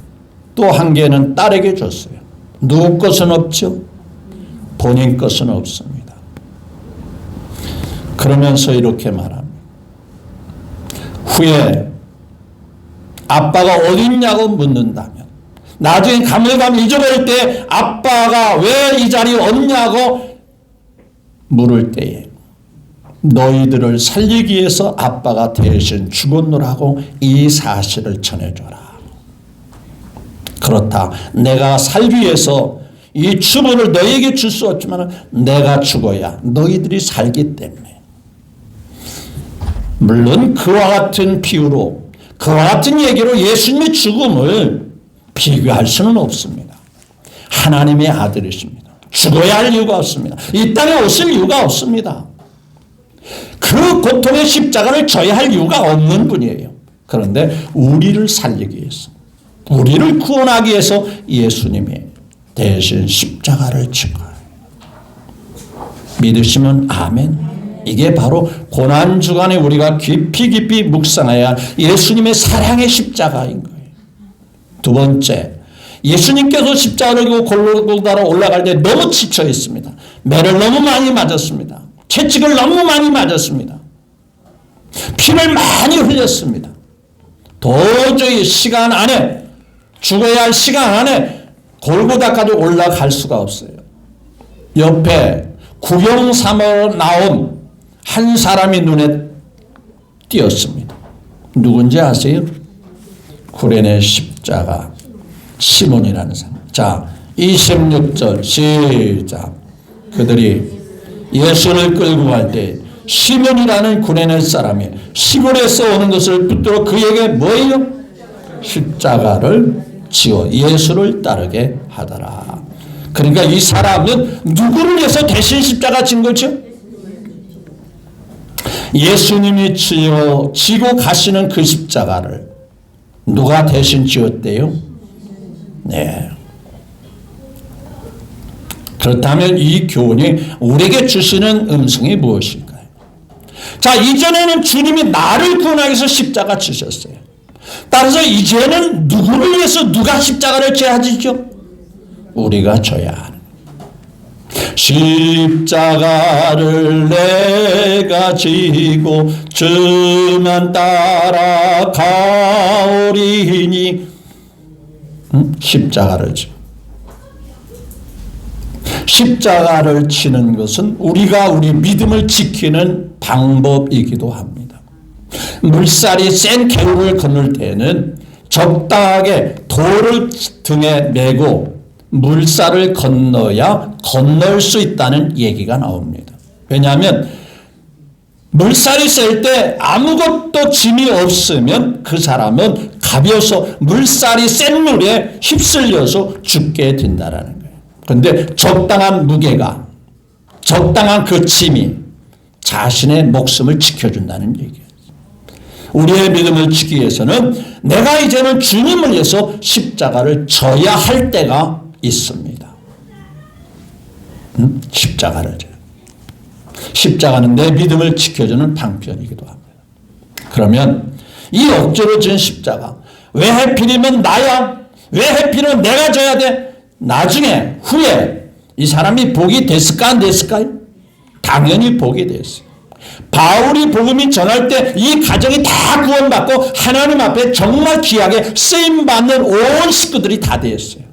또 한 개는 딸에게 줬어요. 누구 것은 없죠? 본인 것은 없습니다. 그러면서 이렇게 말합니다. 후에 아빠가 어디 있냐고 묻는다면, 나중에 가물가물 잊어버릴 때 아빠가 왜 이 자리에 없냐고 물을 때에 너희들을 살리기 위해서 아빠가 대신 죽었노라고 이 사실을 전해줘라. 그렇다. 내가 살기 위해서 이 주부를 너희에게 줄 수 없지만 내가 죽어야 너희들이 살기 때문에. 물론 그와 같은 비유로, 그와 같은 얘기로 예수님의 죽음을 비교할 수는 없습니다. 하나님의 아들이십니다. 죽어야 할 이유가 없습니다. 이 땅에 오실 이유가 없습니다. 그 고통의 십자가를 져야 할 이유가 없는 분이에요. 그런데 우리를 살리기 위해서, 우리를 구원하기 위해서 예수님이 대신 십자가를 지고, 믿으시면 아멘. 이게 바로 고난주간에 우리가 깊이 묵상해야 할 예수님의 사랑의 십자가인 거예요. 두 번째, 예수님께서 십자가를 지고 골고다로 올라갈 때 너무 지쳐 있습니다. 매를 너무 많이 맞았습니다. 채찍을 너무 많이 맞았습니다. 피를 많이 흘렸습니다. 도저히 시간 안에, 죽어야 할 시간 안에 골고다까지 올라갈 수가 없어요. 옆에 구경 삼아 나온 한 사람이 눈에 띄었습니다. 누군지 아세요? 구레네 십자가 시몬이라는 사람. 자, 26절 시작. 그들이 예수를 끌고 갈 때 시몬이라는 구레네 사람이 시골에서 오는 것을 붙들어 그에게 뭐예요? 십자가를 지어 예수를 따르게 하더라. 그러니까 이 사람은 누구를 위해서 대신 십자가 진 거죠? 예수님이 지고 가시는 그 십자가를 누가 대신 지었대요? 네. 그렇다면 이 교훈이 우리에게 주시는 음성이 무엇일까요? 자, 이전에는 주님이 나를 구원하기 위해서 십자가 지셨어요. 따라서 이제는 누구를 위해서 누가 십자가를 져야 하죠? 우리가 져야 하는. 십자가를 내가 지고 주만 따라가오리니. 십자가를 지고. 십자가를 치는 것은 우리가 우리 믿음을 지키는 방법이기도 합니다. 물살이 센 개울을 건널 때는 적당하게 돌을 등에 메고 물살을 건너야 건널 수 있다는 얘기가 나옵니다. 왜냐하면 물살이 셀 때 아무것도 짐이 없으면 그 사람은 가벼워서 물살이 센 물에 휩쓸려서 죽게 된다라는 거예요. 그런데 적당한 무게가, 적당한 그 짐이 자신의 목숨을 지켜준다는 얘기예요. 우리의 믿음을 지키기 위해서는 내가 이제는 주님을 위해서 십자가를 져야 할 때가 있습니다. 십자가를 져요. 십자가는 내 믿음을 지켜주는 방편이기도 합니다. 그러면 이 억지로 진 십자가, 왜 하필이면 나야? 왜 하필이면 내가 져야 돼? 나중에 후에 이 사람이 복이 됐을까 안 됐을까요? 당연히 복이 됐어요. 바울이 복음이 전할 때 이 가정이 다 구원받고 하나님 앞에 정말 귀하게 쓰임받는 온 식구들이 다 되었어요.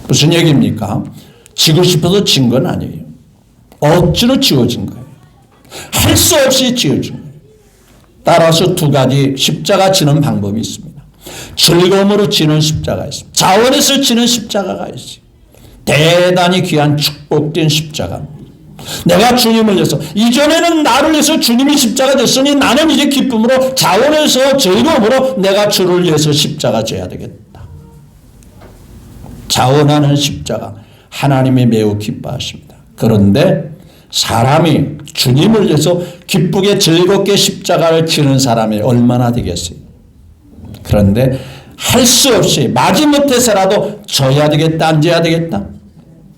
무슨 얘기입니까? 지고 싶어서 진 건 아니에요. 억지로 지어진 거예요. 할 수 없이 지어진 거예요. 따라서 두 가지 십자가 지는 방법이 있습니다. 즐거움으로 지는 십자가 있습니다. 자원에서 지는 십자가가 있어요. 대단히 귀한 축복된 십자가입니다. 내가 주님을 위해서, 이전에는 나를 위해서 주님이 십자가 졌으니 나는 이제 기쁨으로 자원에서 즐거움으로 내가 주를 위해서 십자가 져야 되겠다. 자원하는 십자가 하나님이 매우 기뻐하십니다. 그런데 사람이 주님을 위해서 기쁘게 즐겁게 십자가를 지는 사람이 얼마나 되겠어요? 그런데 할 수 없이 마지못해서라도 져야 되겠다, 안 져야 되겠다?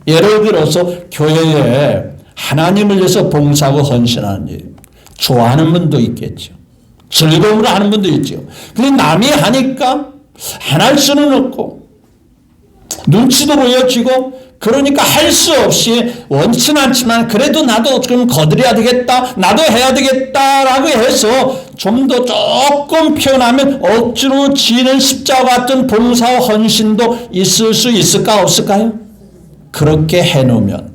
예를 들어서 교회에 하나님을 위해서 봉사하고 헌신하는 일. 좋아하는 분도 있겠죠. 즐거움으로 하는 분도 있죠. 근데 남이 하니까 안 할 수는 없고 눈치도 보여지고 그러니까 할 수 없이 원치는 않지만 그래도 나도 좀 거들여야 되겠다. 나도 해야 되겠다라고 해서 좀 더 조금 표현하면 억지로 지는 십자가 같은 봉사와 헌신도 있을 수 있을까 없을까요? 그렇게 해놓으면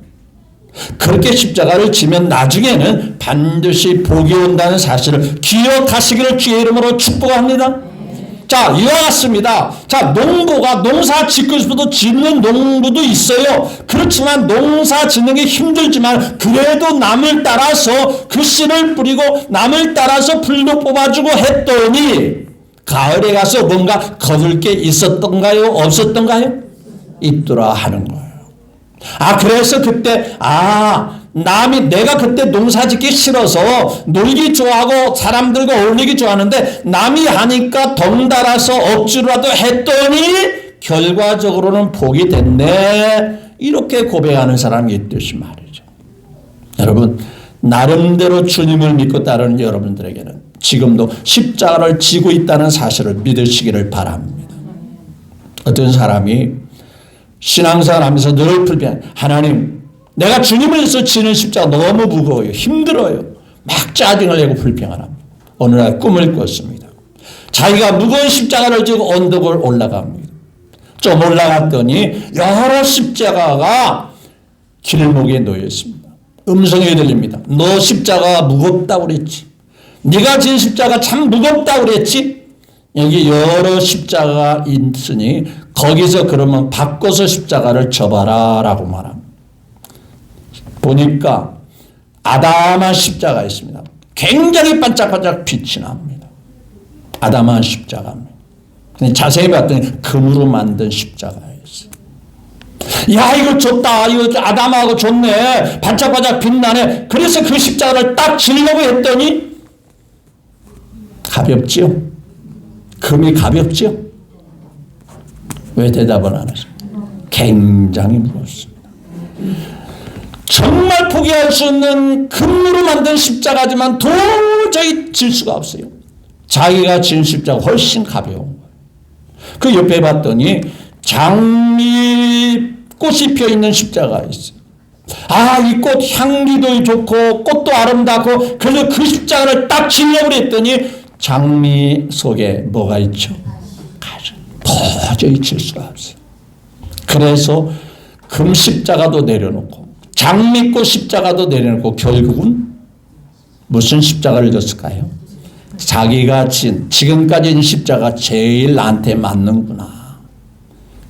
그렇게 십자가를 지면 나중에는 반드시 복이 온다는 사실을 기억하시기를 주의 이름으로 축복합니다. 자, 이와 같습니다. 자, 농사 짓고 싶어도 짓는 농부도 있어요. 그렇지만 농사 짓는 게 힘들지만 그래도 남을 따라서 그 씨를 뿌리고 남을 따라서 풀도 뽑아주고 했더니 가을에 가서 뭔가 거둘 게 있었던가요? 없었던가요? 있더라 하는 거예요. 그래서 그때 내가 그때 농사 짓기 싫어서 놀기 좋아하고 사람들과 어울리기 좋아하는데 남이 하니까 덩달아서 억지로라도 했더니 결과적으로는 복이 됐네. 이렇게 고백하는 사람이 있듯이 말이죠. 여러분, 나름대로 주님을 믿고 따르는 여러분들에게는 지금도 십자가를 지고 있다는 사실을 믿으시기를 바랍니다. 어떤 사람이 신앙생활 하면서 늘 불평, 하나님, 내가 주님을 위해서 지는 십자가 너무 무거워요. 힘들어요. 막 짜증을 내고 불평을 합니다. 어느 날 꿈을 꿨습니다. 자기가 무거운 십자가를 지고 언덕을 올라갑니다. 좀 올라갔더니 여러 십자가가 길목에 놓여 있습니다. 음성이 들립니다. 너 십자가 무겁다고 그랬지. 네가 진 십자가 참 무겁다고 그랬지. 여기 여러 십자가가 있으니 거기서 그러면 바꿔서 십자가를 져봐라 라고 말합니다. 보니까 아담한 십자가 있습니다. 굉장히 반짝반짝 빛이 납니다. 아담한 십자가입니다. 근데 자세히 봤더니 금으로 만든 십자가였어요. 야, 이거 좋다. 이거 아담하고 좋네. 반짝반짝 빛나네. 그래서 그 십자가를 딱 지려고 했더니 가볍지요? 금이 가볍지요? 왜 대답을 안 하십니까? 굉장히 무겁습니다. 정말 포기할 수 없는 금으로 만든 십자가지만 도저히 질 수가 없어요. 자기가 진 십자가 훨씬 가벼운 거예요. 그 옆에 봤더니 장미꽃이 피어있는 십자가가 있어요. 이 꽃 향기도 좋고 꽃도 아름답고 그래서 그 십자가를 딱 지려고 했더니 장미 속에 뭐가 있죠? 가시. 도저히 질 수가 없어요. 그래서 금 십자가도 내려놓고 장미꽃 십자가도 내려놓고 결국은 무슨 십자가를 졌을까요? 자기가 지금까지 진 십자가 제일 나한테 맞는구나.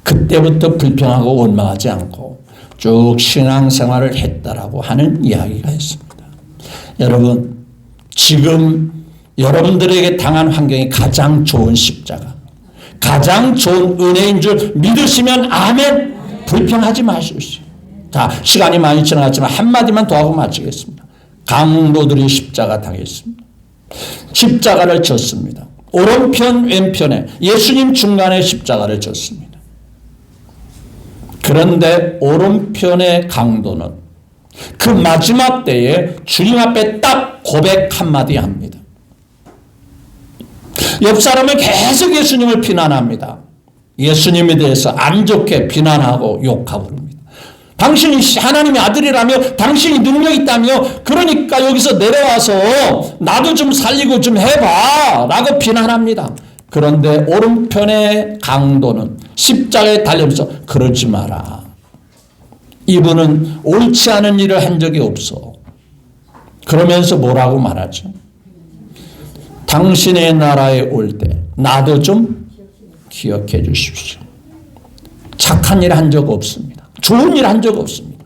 그때부터 불평하고 원망하지 않고 쭉 신앙생활을 했다라고 하는 이야기가 있습니다. 여러분, 지금 여러분들에게 당한 환경이 가장 좋은 십자가, 가장 좋은 은혜인 줄 믿으시면 아멘. 불평하지 마십시오. 자, 시간이 많이 지나갔지만 한마디만 더 하고 마치겠습니다. 강도들이 십자가 당했습니다. 십자가를 졌습니다. 오른편 왼편에 예수님 중간에 십자가를 졌습니다. 그런데 오른편의 강도는 그 마지막 때에 주님 앞에 딱 고백 한마디 합니다. 옆 사람은 계속 예수님을 비난합니다. 예수님에 대해서 안 좋게 비난하고 욕하고 그럽니다. 당신이 하나님의 아들이라며 당신이 능력 있다며 그러니까 여기서 내려와서 나도 좀 살리고 좀 해봐 라고 비난합니다. 그런데 오른편의 강도는 십자가에 달려면서 그러지 마라. 이분은 옳지 않은 일을 한 적이 없어. 그러면서 뭐라고 말하죠? 당신의 나라에 올 때 나도 좀 기억해 주십시오. 착한 일 한 적 없습니다. 좋은 일 한 적 없습니다.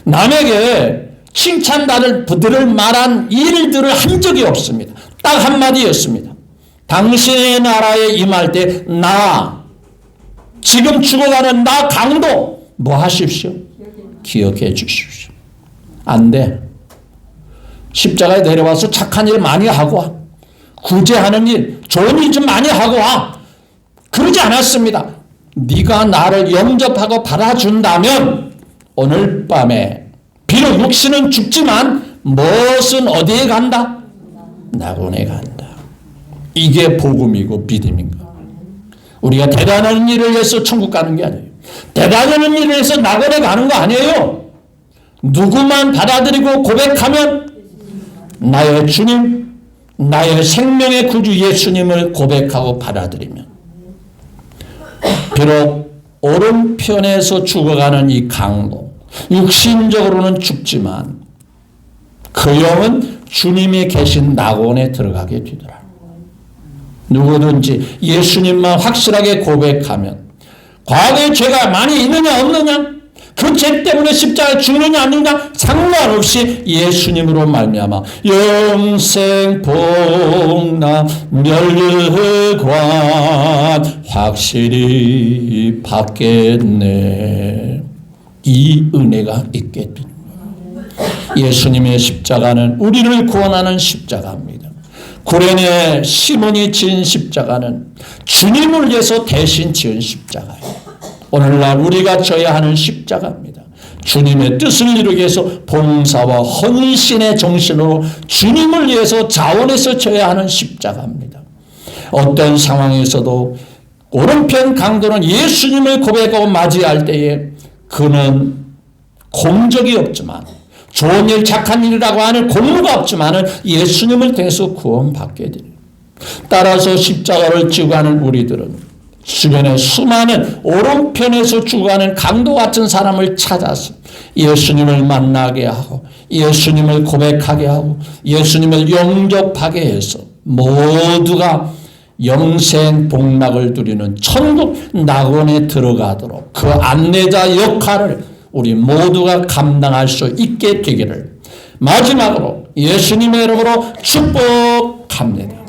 남에게 칭찬받을 들을 만한 일들을 한 적이 없습니다. 딱 한마디였습니다. 당신의 나라에 임할 때 나, 지금 죽어가는 나 강도 뭐 하십시오? 기억해 주십시오. 안 돼. 십자가에 내려와서 착한 일 많이 하고 와. 구제하는 일, 좋은 일 좀 많이 하고 와. 그러지 않았습니다. 네가 나를 영접하고 받아준다면 오늘 밤에 비록 육신은 죽지만 무엇은 어디에 간다? 낙원에 간다. 이게 복음이고 믿음인가? 우리가 대단한 일을 해서 천국 가는 게 아니에요. 대단한 일을 해서 낙원에 가는 거 아니에요. 누구만 받아들이고 고백하면 나의 주님, 나의 생명의 구주 예수님을 고백하고 받아들이면 비록 오른편에서 죽어가는 이 강도, 육신적으로는 죽지만 그 영은 주님이 계신 낙원에 들어가게 되더라. 누구든지 예수님만 확실하게 고백하면 과거에 죄가 많이 있느냐 없느냐, 그 죄 때문에 십자가에 죽느냐 안 죽느냐 상관없이 예수님으로 말미암아 영생 복락 멸류관 확실히 받겠네. 이 은혜가 있게 됩니다. 예수님의 십자가는 우리를 구원하는 십자가입니다. 구레네 시몬이 지은 십자가는 주님을 위해서 대신 지은 십자가예요. 오늘날 우리가 져야 하는 십자가입니다. 주님의 뜻을 이루기 위해서 봉사와 헌신의 정신으로 주님을 위해서 자원해서 져야 하는 십자가입니다. 어떤 상황에서도 오른편 강도는 예수님을 고백하고 맞이할 때에 그는 공적이 없지만 좋은 일 착한 일이라고 하는 공로가 없지만 예수님을 통해서 구원받게 됩니다. 따라서 십자가를 지고 가는 우리들은 주변에 수많은 오른편에서 죽어가는 강도 같은 사람을 찾아서 예수님을 만나게 하고 예수님을 고백하게 하고 예수님을 영접하게 해서 모두가 영생 복락을 누리는 천국 낙원에 들어가도록 그 안내자 역할을 우리 모두가 감당할 수 있게 되기를 마지막으로 예수님의 이름으로 축복합니다.